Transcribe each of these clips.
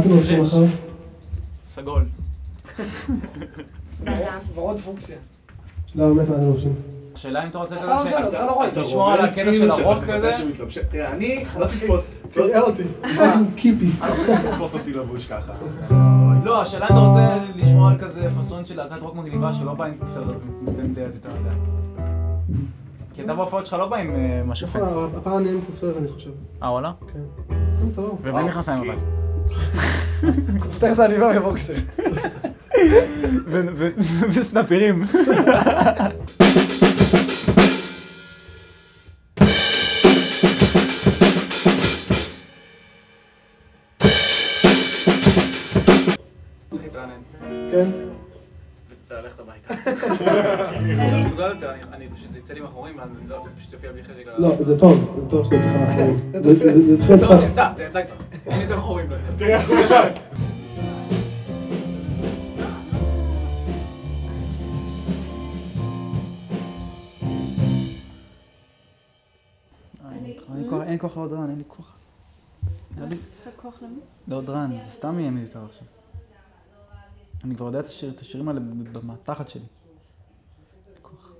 אתם לובשים מחר? סגול. ורוד פוקסיה. לא, באמת מה אתם לובשים? השאלה אם אתה רוצה אתה לא רואה. לשמור על הקטע של הרוק כזה? תראה, אני לא תתפוס. תראה אותי. קיפי. לא תתפוס אותי לבוש ככה. לא, השאלה אם אתה רוצה לשמור על כזה פאסון של להקת רוק מגניבה שלא בא עם כופתרת ומדנדרת יותר מדי. כי אתה בהופעות שלך לא בא עם משהו פנסי. הפעם אני עם כופתרת אני חושב. וואלה? כן. אתה לא. ובלי מכנסיים אבל. כופתרת עניבה ובוקסר. וסנפירים. צריך להתרענן. כן? וללכת הביתה. אני מסוגל יותר, אני פשוט יצא לי מאחורים, ואני לא פשוט יופיע בלי חשק. לא, זה טוב שאתה צריך מאחורים. זה צריך לא, לך. זה יצא כבר. אין יותר חורים לזה. תראה איך הוא ישר. אין כוח להודרן, אין לי כוח. אין לך כוח למי? להודרן, זה סתם יהיה מיותר עכשיו. אני כבר יודע את השירים האלה במתחת שלי. כוח.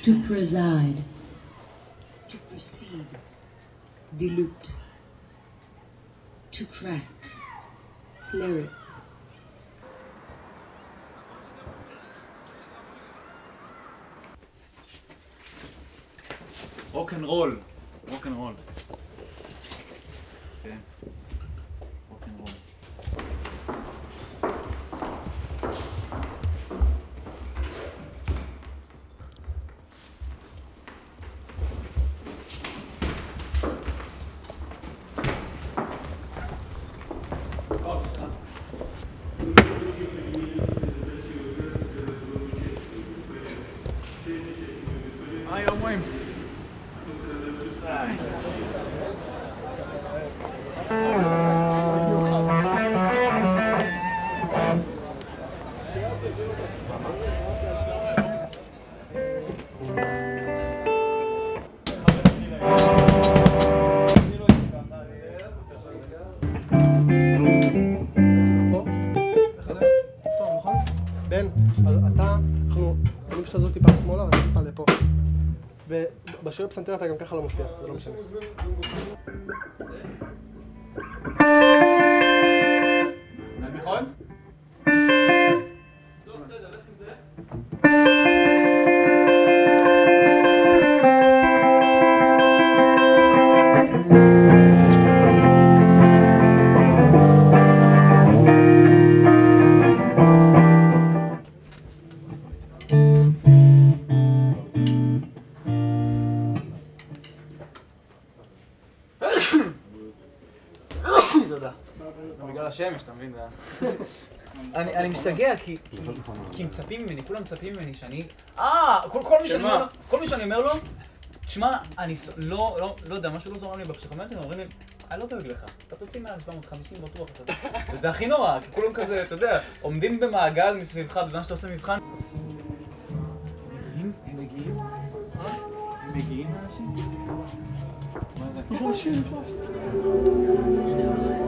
To preside, to proceed, dilute, to crack, cleric. רוק אנד רול. רוק אנד רול. כן. רוק אנד רול. היי, הומואים. בן, אז אני פשוט עזור טיפה שמאלה ואני טיפה לפה. ובשיר הפסנתר אתה גם ככה לא מופיע, זה לא משנה. נכון? בגלל השמש, אתה מבין? אני משתגע כי מצפים ממני, כולם מצפים ממני שאני... כל מי שאני אומר לו, תשמע, אני לא יודע, משהו לא זורם לי בפסיכומטרים, אומרים לי, אני לא דואג לך, אתה תוציא מעל 750 בטוח. וזה הכי נורא, כי כולם כזה, אתה יודע, עומדים במעגל מסביבך בזמן שאתה עושה מבחן. הם מגיעים לאנשים? מה זה?